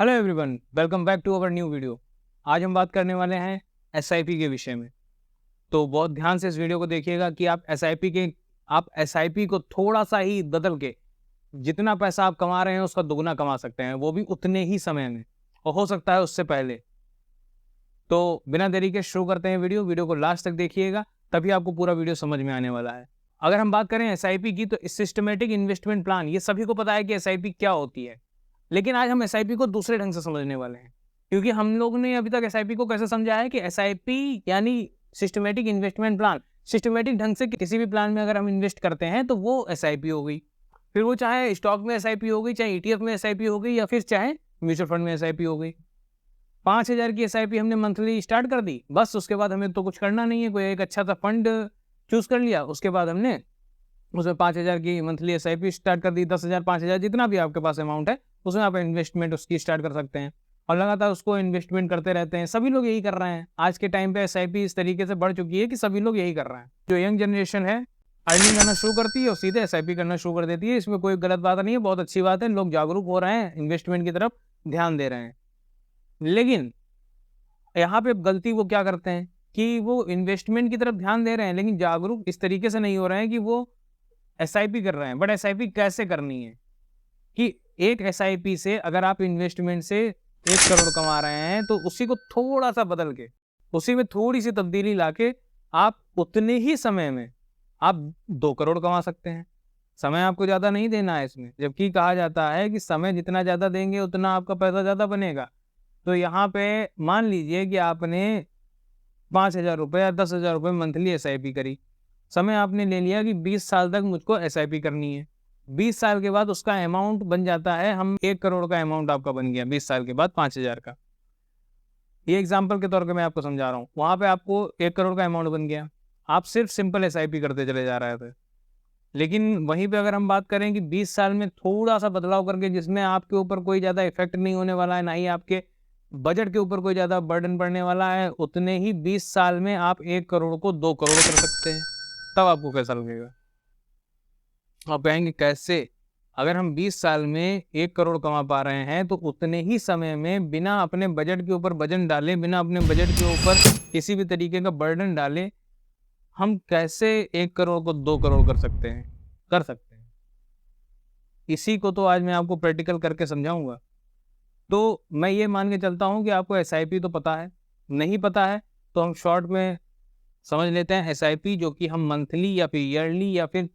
Hello everyone, welcome back to our new video. आज हम बात करने वाले हैं एसआईपी के विषय में। तो बहुत ध्यान से इस वीडियो को देखिएगा कि आप एसआईपी को थोड़ा सा ही बदल के जितना पैसा आप कमा रहे हैं उसका दुगना कमा सकते हैं, वो भी उतने ही समय में, और हो सकता है उससे पहले। तो बिना देरी के शुरू करते हैं वीडियो को लास्ट तक देखिएगा, तभी आपको पूरा वीडियो समझ में आने वाला है। अगर हम बात करें एसआईपी की, तो सिस्टमेटिक इन्वेस्टमेंट प्लान, ये सभी को पता है कि एसआईपी क्या होती है। लेकिन आज हम एसआईपी को दूसरे ढंग से समझने वाले हैं, क्योंकि हम लोग ने अभी तक एसआईपी को कैसे समझा है कि एसआईपी यानी सिस्टमेटिक इन्वेस्टमेंट प्लान। सिस्टमेटिक ढंग से किसी भी प्लान में अगर हम इन्वेस्ट करते हैं तो वो एसआईपी हो गई। फिर वो चाहे स्टॉक में एसआईपी हो गई, चाहे ईटीएफ में एसआईपी हो गई, या फिर चाहे म्यूचुअल फंड में एसआईपी हो गई। 5,000 की एसआईपी हमने मंथली स्टार्ट कर दी, बस उसके बाद हमें तो कुछ करना नहीं है। कोई एक अच्छा सा फंड चूज कर लिया, उसके बाद हमने उसमें 5,000 की मंथली एसआईपी स्टार्ट कर दी। 10,000, 5,000, जितना भी आपके पास अमाउंट है उसमें आप इन्वेस्टमेंट उसकी स्टार्ट कर सकते हैं, और लगातार उसको इन्वेस्टमेंट करते रहते हैं। सभी लोग यही कर रहे हैं। आज के टाइम पे एसआईपी इस तरीके से बढ़ चुकी है कि सभी लोग यही कर रहे हैं। जो यंग जनरेशन है, अर्निंग करना शुरू करती है और सीधे एसआईपी करना शुरू कर देती है। इसमें कोई गलत बात नहीं है, बहुत अच्छी बात है। लोग जागरूक हो रहे हैं, इन्वेस्टमेंट की तरफ ध्यान दे रहे हैं। लेकिन यहाँ पे गलती वो क्या करते हैं कि वो इन्वेस्टमेंट की तरफ ध्यान दे रहे हैं, लेकिन जागरूक इस तरीके से नहीं हो रहे हैं कि वो एसआईपी कर रहे हैं। बट एसआईपी कैसे करनी है कि एक एसआईपी से अगर आप इन्वेस्टमेंट से 1 करोड़ कमा रहे हैं, तो उसी को थोड़ा सा बदल के, उसी में थोड़ी सी तब्दीली लाके आप उतने ही समय में आप 2 करोड़ कमा सकते हैं। समय आपको ज़्यादा नहीं देना है इसमें, जबकि कहा जाता है कि समय जितना ज़्यादा देंगे उतना आपका पैसा ज़्यादा बनेगा। तो यहाँ पे मान लीजिए कि आपने 5,000 रुपये या 10,000 रुपये मंथली एसआईपी करी। समय आपने ले लिया कि 20 साल तक मुझको एसआईपी करनी है। 20 साल के बाद उसका अमाउंट बन जाता है, हम 1 करोड़ का अमाउंट आपका बन गया 20 साल के बाद 5,000 का। ये एग्जाम्पल के तौर पे मैं आपको समझा रहा हूँ। वहाँ पे आपको 1 करोड़ का अमाउंट बन गया, आप सिर्फ सिंपल एसआईपी करते चले जा रहे थे। लेकिन वहीं पे अगर हम बात करें कि 20 साल में थोड़ा सा बदलाव करके, जिसमें आपके ऊपर कोई ज़्यादा इफेक्ट नहीं होने वाला है, ना ही आपके बजट के ऊपर कोई ज़्यादा बर्डन पड़ने वाला है, उतने ही 20 साल में आप 1 करोड़ को 2 करोड़ कर सकते हैं। तब आपको कैसा लगेगा? आप कहेंगे कैसे? अगर हम 20 साल में 1 करोड़ कमा पा रहे हैं, तो उतने ही समय में बिना अपने बजट के ऊपर वजन डाले, बिना अपने बजट के ऊपर किसी भी तरीके का बर्डन डाले, हम कैसे 1 करोड़ को 2 करोड़ कर सकते हैं? कर सकते हैं। इसी को तो आज मैं आपको प्रैक्टिकल करके समझाऊंगा। तो मैं ये मान के चलता हूँ कि आपको एसआईपी तो पता है। नहीं पता है तो हम शॉर्ट में समझ लेते हैं। एसआईपी जो कि हम मंथली या फिर ईयरली या फिर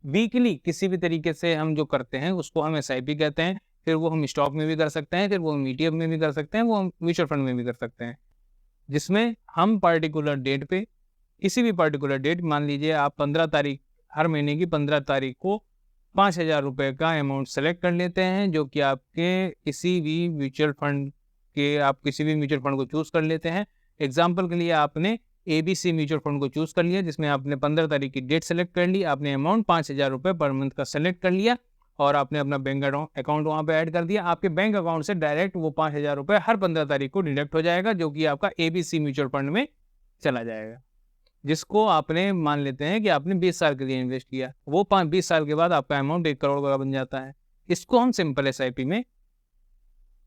वीकली किसी भी तरीके से हम जो करते हैं उसको हम एसआईपी कहते हैं। फिर वो हम स्टॉक में भी कर सकते हैं, फिर वो हम ईटीएफ में भी कर सकते हैं, वो हम म्यूचुअल फंड में भी कर सकते हैं, जिसमें हम पर्टिकुलर डेट पे, किसी भी पर्टिकुलर डेट, मान लीजिए आप 15 तारीख, हर महीने की 15 तारीख को 5,000 रुपये का अमाउंट सेलेक्ट कर लेते हैं, जो कि आपके किसी भी म्यूचुअल फंड के, आप किसी भी म्यूचुअल फंड को चूज़ कर लेते हैं। एग्जाम्पल के लिए आपने एबीसी म्यूचुअल फंड को चूज़ कर लिया, जिसमें आपने 15 तारीख की डेट सेलेक्ट कर ली, आपने अमाउंट 5,000 रुपये पर मंथ का सेलेक्ट कर लिया, और आपने अपना बैंक अकाउंट वहाँ पे ऐड कर दिया। आपके बैंक अकाउंट से डायरेक्ट वो 5,000 रुपये हर 15 तारीख को डिडक्ट हो जाएगा, जो कि आपका एबीसी म्यूचुअल फंड में चला जाएगा, जिसको आपने मान लेते हैं कि आपने 20 साल के लिए इन्वेस्ट किया। वो 20 साल के बाद आपका अमाउंट 1 करोड़ का बन जाता है। इसको हम सिंपल एसआईपी में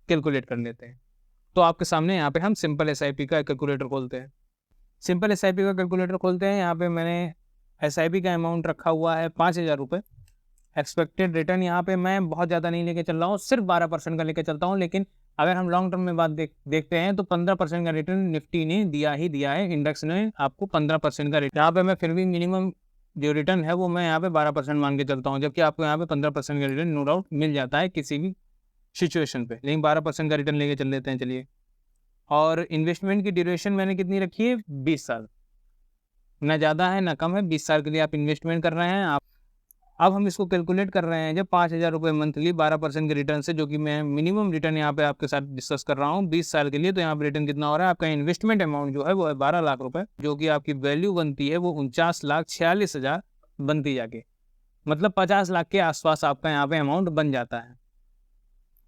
कैलकुलेट कर लेते हैं। तो आपके सामने यहाँ पे हम सिंपल एसआईपी का कैलकुलेटर खोलते हैं। सिंपल एसआईपी का कैलकुलेटर खोलते हैं। यहाँ पे मैंने एसआईपी का अमाउंट रखा हुआ है 5,000 रुपये। एक्सपेक्टेड रिटर्न यहाँ पे मैं बहुत ज़्यादा नहीं लेके चल रहा हूँ, सिर्फ 12% का लेके चलता हूँ। लेकिन अगर हम लॉन्ग टर्म में बात देखते हैं तो 15% का रिटर्न निफ्टी ने दिया ही दिया है। इंडेक्स ने आपको 15% का रिटर्न, यहाँ पे मैं फिर भी मिनिमम जो रिटर्न है वो मैं यहाँ पे 12% मान के चलता हूँ, जबकि आपको यहाँ पे 15% का रिटर्न नो डाउट मिल जाता है किसी भी सिचुएशन पे। लेकिन 12% का रिटर्न लेके चल लेते हैं, चलिए। और इन्वेस्टमेंट की ड्यूरेशन मैंने कितनी रखी है? 20 साल। ना ज़्यादा है ना कम है, 20 साल के लिए आप इन्वेस्टमेंट कर रहे हैं। अब हम इसको कैलकुलेट कर रहे हैं जब 5,000 रुपये मंथली 12% के रिटर्न से, जो कि मैं मिनिमम रिटर्न यहाँ पे आपके साथ डिस्कस कर रहा हूँ 20 साल के लिए। तो यहाँ पे रिटर्न कितना हो रहा है? आपका इन्वेस्टमेंट अमाउंट जो है वो है 12 लाख रुपए, जो कि आपकी वैल्यू बनती है वो 49,46,000 बनती जाके, मतलब 50 लाख के आसपास आपका यहाँ पे अमाउंट बन जाता है।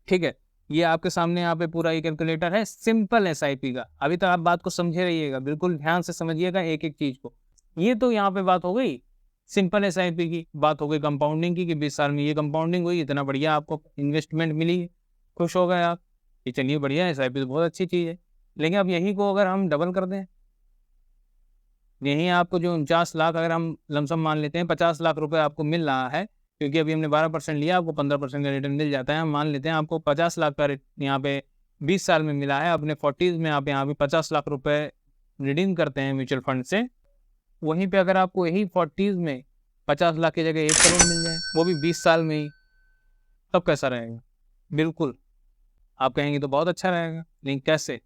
ठीक है, ये आपके सामने यहाँ पे पूरा ये कैलकुलेटर है सिंपल एसआईपी का। अभी तक आप बात को समझे रहिएगा, बिल्कुल ध्यान से समझिएगा एक एक चीज को। ये तो यहाँ पे बात हो गई सिंपल एसआईपी की, बात हो गई कंपाउंडिंग की कि 20 साल में ये कंपाउंडिंग हुई, इतना बढ़िया आपको इन्वेस्टमेंट मिली, खुश हो गए आप। कि चलिए बढ़िया है, SIP तो बहुत अच्छी चीज़ है। लेकिन अब यही को अगर हम डबल कर दें, यहीं आपको जो 49 लाख अगर हम लमसम मान लेते हैं, 50 लाख रुपए आपको मिल रहा है, क्योंकि अभी हमने 12% लिया, आपको 15% का रिटर्न मिल जाता है। हम मान लेते हैं आपको 50 लाख का यहाँ पे 20 साल में मिला है, अपने 40s में आप यहाँ पे 50 लाख रुपए रिडीम करते हैं म्यूचुअल फंड से। वहीं पे अगर आपको यही 40s में 50 लाख की जगह 1 करोड़ मिल जाए, वो भी 20 साल में ही, तब कैसा रहेगा? बिल्कुल आप कहेंगे तो बहुत अच्छा रहेगा, लेकिन कैसे?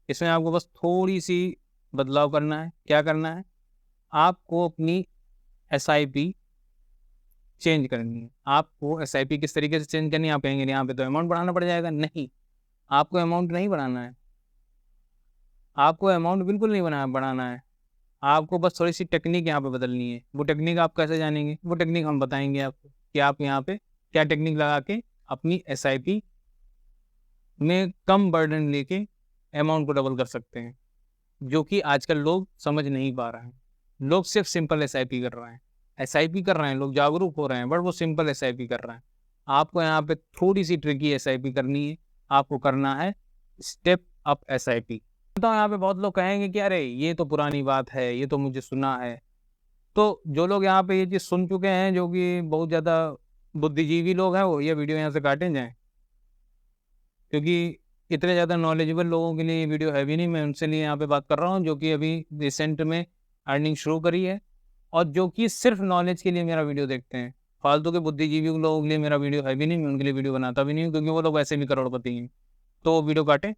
इसमें आपको बस थोड़ी सी बदलाव करना है। क्या करना है? आपको अपनी SIP चेंज करनी है। आपको SIP किस तरीके से चेंज करनी है? आप कहेंगे यहाँ पे तो अमाउंट बढ़ाना पड़ जाएगा। नहीं, आपको अमाउंट नहीं बढ़ाना है, आपको अमाउंट बिल्कुल नहीं बढ़ाना है। आपको बस थोड़ी सी टेक्निक यहाँ पे बदलनी है। वो टेक्निक आप कैसे जानेंगे? वो टेक्निक हम बताएंगे आपको कि आप यहाँ पे क्या टेक्निक लगा के अपनी SIP में कम बर्डन लेके अमाउंट को डबल कर सकते हैं, जो कि आजकल लोग समझ नहीं पा रहे हैं। लोग सिर्फ सिंपल SIP कर रहे हैं, SIP कर रहे हैं, लोग जागरूक हो रहे हैं, बट वो सिंपल SIP कर रहे हैं। आपको यहाँ पे थोड़ी सी ट्रिकी SIP करनी है। आपको करना है स्टेप अप SIP। तो यहाँ पे बहुत लोग कहेंगे कि अरे ये तो पुरानी बात है, ये तो मुझे सुना है। तो जो लोग यहाँ पे ये चीज़ सुन चुके हैं, जो कि बहुत ज़्यादा बुद्धिजीवी लोग हैं, वो ये वीडियो यहाँ से काटे जाएँ, क्योंकि इतने ज़्यादा नॉलेजेबल लोगों के लिए ये वीडियो है भी नहीं। मैं उनसे लिए यहाँ पे बात कर रहा हूँ, जो कि अभी रिसेंट में अर्निंग शुरू करी है और जो कि सिर्फ नॉलेज के लिए मेरा वीडियो देखते हैं। फालतू के बुद्धिजीवी लोगों के लिए मेरा वीडियो है भी नहीं, मैं उनके लिए वीडियो बनाता भी नहीं हूँ, क्योंकि वो लोग वैसे भी करोड़पति हैं। तो वो वीडियो काटे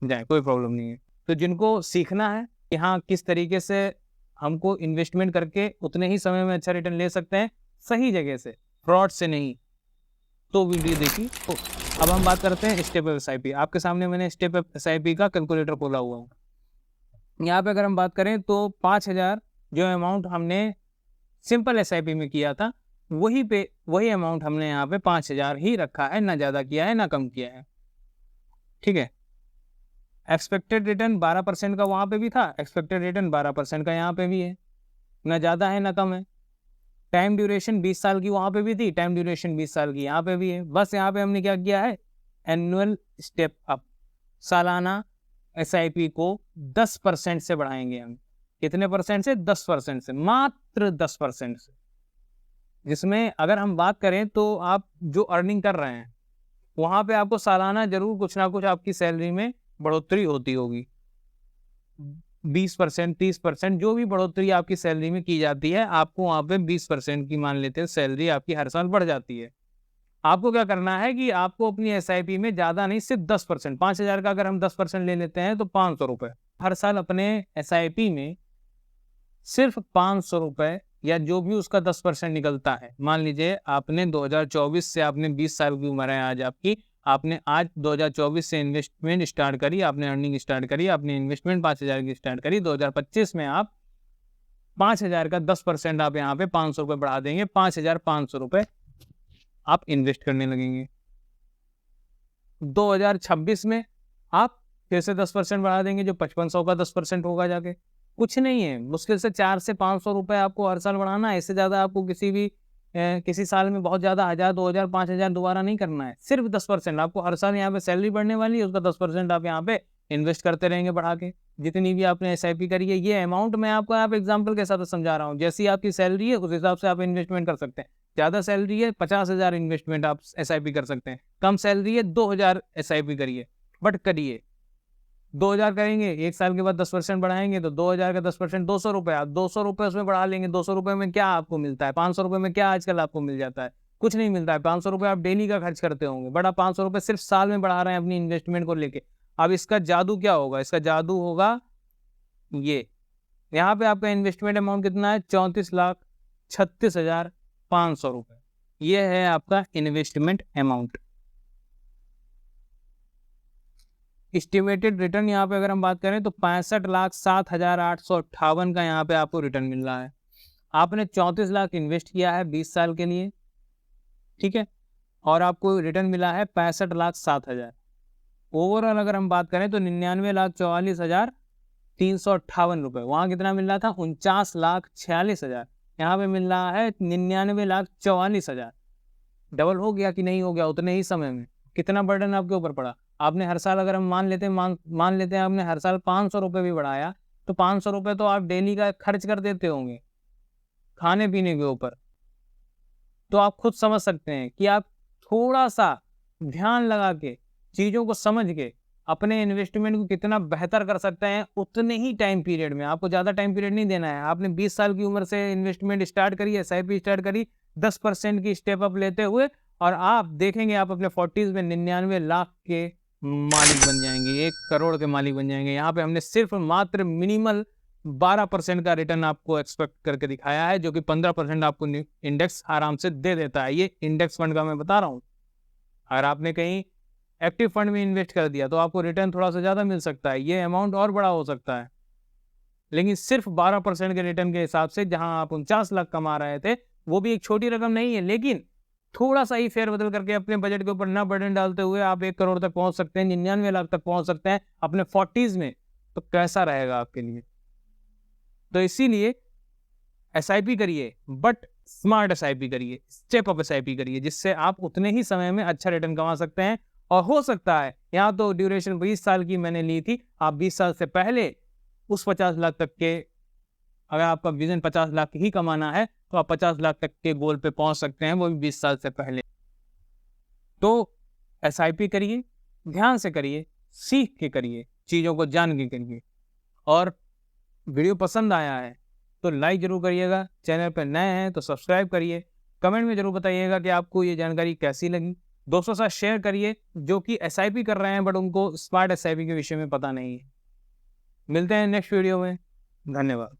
जाए, कोई प्रॉब्लम नहीं है। तो जिनको सीखना है कि हाँ किस तरीके से हमको इन्वेस्टमेंट करके उतने ही समय में अच्छा रिटर्न ले सकते हैं, सही जगह से, फ्रॉड से नहीं, तो वीडियो देखी। तो अब हम बात करते हैं स्टेप अप SIP। आपके सामने मैंने स्टेप अप SIP का कैलकुलेटर खोला हुआ है। यहाँ पे अगर हम बात करें तो 5000 जो अमाउंट हमने सिंपल SIP में किया था, वही अमाउंट हमने यहाँ पे 5000 ही रखा है, ना ज़्यादा किया है ना कम किया है। ठीक है। एक्सपेक्टेड रिटर्न 12% का वहाँ पे भी था, एक्सपेक्टेड रिटर्न 12% का यहाँ पे भी है, ना ज़्यादा है ना कम है। टाइम ड्यूरेशन 20 साल की वहाँ पे भी थी, टाइम ड्यूरेशन 20 साल की यहाँ पे भी है। बस यहाँ पे हमने क्या किया है? एनुअल स्टेप अप, सालाना SIP को 10% से बढ़ाएंगे हम। कितने परसेंट से? 10% से, मात्र 10% से। जिसमें अगर हम बात करें तो आप जो अर्निंग कर रहे हैं, वहाँ पे आपको सालाना जरूर कुछ ना कुछ आपकी सैलरी में बढ़ोतरी होती होगी। 20%, 30%, जो भी बढ़ोतरी आपकी सैलरी में की जाती है, आपको वहाँ पे 20% की मान लेते हैं सैलरी आपकी हर साल बढ़ जाती है। आपको क्या करना है कि आपको अपनी SIP में ज़्यादा नहीं, सिर्फ 10%, 5000 का अगर हम 10% ले लेते हैं तो 500 रुपये हर साल अपने SIP में, सिर्फ 500 रुपये, या जो भी उसका 10% निकलता है। मान लीजिए आपने 2024 से, आपने 20 साल की उम्र है आज आपकी, आपने आज 2024 से इन्वेस्टमेंट स्टार्ट करी, आपने अर्निंग स्टार्ट करी, आपने इन्वेस्टमेंट 5000 की स्टार्ट करी। 2025 में आप 5000 का 10% आप यहाँ पे 500 रुपये बढ़ा देंगे, 5500 रुपये आप इन्वेस्ट करने लगेंगे। 2026 में आप फिर से 10% बढ़ा देंगे, जो 5500 का 10% होगा जाके। कुछ नहीं है, मुश्किल से 400 से 500 रुपये आपको हर साल बढ़ाना है। इससे ज़्यादा आपको किसी साल में बहुत ज़्यादा 1000, 2000, 5000 दोबारा नहीं करना है। सिर्फ 10% आपको हर साल यहाँ पे सैलरी बढ़ने वाली है, उसका 10% आप यहाँ पे इन्वेस्ट करते रहेंगे बढ़ा के, जितनी भी आपने SIP करी है। ये अमाउंट मैं आपको यहाँ पे एग्जाम्पल के साथ समझा रहा हूँ। जैसी आपकी सैलरी है उस हिसाब से आप इन्वेस्टमेंट कर सकते हैं। ज़्यादा सैलरी है 50,000 इन्वेस्टमेंट आप SIP कर सकते हैं। कम सैलरी है 2000 SIP करिए, बट करिए। 2000 करेंगे, एक साल के बाद 10% बढ़ाएंगे तो 2000 का 10% 200 रुपये, आप 200 रुपये उसमें बढ़ा लेंगे। 200 रुपये में क्या आपको मिलता है? 500 रुपये में क्या आजकल आपको मिल जाता है? कुछ नहीं मिलता है। 500 रुपये आप डेली का खर्च करते होंगे, बट आप 500 रुपये सिर्फ साल में बढ़ा रहे हैं अपनी इन्वेस्टमेंट को लेके। अब इसका जादू क्या होगा? इसका जादू होगा ये, यहाँ पे आपका इन्वेस्टमेंट अमाउंट कितना है? 34,36,500 रुपये। ये है आपका इन्वेस्टमेंट अमाउंट। एस्टिमेटेड रिटर्न यहाँ पे अगर हम बात करें तो 65,07,858 का यहाँ पे आपको रिटर्न मिल रहा है। आपने 34 लाख इन्वेस्ट किया है 20 साल के लिए, ठीक है, और आपको रिटर्न मिला है 65,07,000। ओवरऑल अगर हम बात करें तो 99,44,358 रुपये। वहाँ कितना मिल रहा था? 49,46,000। यहाँ पे मिल रहा है 99,44,000। डबल हो गया कि नहीं हो गया? उतने ही समय में कितना बर्डन आपके ऊपर पड़ा? आपने हर साल, अगर हम मान लेते हैं आपने हर साल 500 रुपये भी बढ़ाया, तो 500 रुपये तो आप डेली का खर्च कर देते होंगे खाने पीने के ऊपर। तो आप खुद समझ सकते हैं कि आप थोड़ा सा ध्यान लगा के, चीज़ों को समझ के अपने इन्वेस्टमेंट को कितना बेहतर कर सकते हैं उतने ही टाइम पीरियड में। आपको ज़्यादा टाइम पीरियड नहीं देना है। आपने 20 साल की उम्र से इन्वेस्टमेंट स्टार्ट करी, SIP स्टार्ट करी 10% की स्टेप अप लेते हुए, और आप देखेंगे आप अपने 40s में 99 लाख के मालिक बन जाएंगे, 1 करोड़ के मालिक बन जाएंगे। यहाँ पे हमने सिर्फ मात्र मिनिमल 12% का रिटर्न आपको एक्सपेक्ट करके दिखाया है, जो कि 15% आपको इंडेक्स आराम से दे देता है। ये इंडेक्स फंड का मैं बता रहा हूँ। अगर आपने कहीं एक्टिव फंड में इन्वेस्ट कर दिया तो आपको रिटर्न थोड़ा सा ज़्यादा मिल सकता है, ये अमाउंट और बड़ा हो सकता है। लेकिन सिर्फ 12% के रिटर्न के हिसाब से जहां आप 49 लाख कमा रहे थे, वो भी एक छोटी रकम नहीं है, लेकिन थोड़ा सा ही फेरबदल करके अपने बजट के ऊपर ना बर्डन डालते हुए आप 1 करोड़ तक पहुंच सकते हैं, 99 लाख तक पहुंच सकते हैं अपने 40s में। तो कैसा रहेगा आपके लिए? तो इसीलिए SIP करिए, बट स्मार्ट SIP करिए, स्टेप अप SIP करिए, जिससे आप उतने ही समय में अच्छा रिटर्न कमा सकते हैं। और हो सकता है, यहाँ तो ड्यूरेशन 20 साल की मैंने ली थी, आप 20 साल से पहले उस 50 लाख तक के, अगर आपका विजन 50 लाख ही कमाना है तो आप 50 लाख तक के गोल पे पहुंच सकते हैं, वो भी 20 साल से पहले। तो SIP करिए, ध्यान से करिए, सीख के करिए, चीज़ों को जान के करिए। और वीडियो पसंद आया है तो लाइक जरूर करिएगा, चैनल पर नए हैं तो सब्सक्राइब करिए, कमेंट में जरूर बताइएगा कि आपको ये जानकारी कैसी लगी। दोस्तों के साथ शेयर करिए जो कि SIP कर रहे हैं बट उनको स्मार्ट SIP के विषय में पता नहीं है। मिलते हैं नेक्स्ट वीडियो में। धन्यवाद।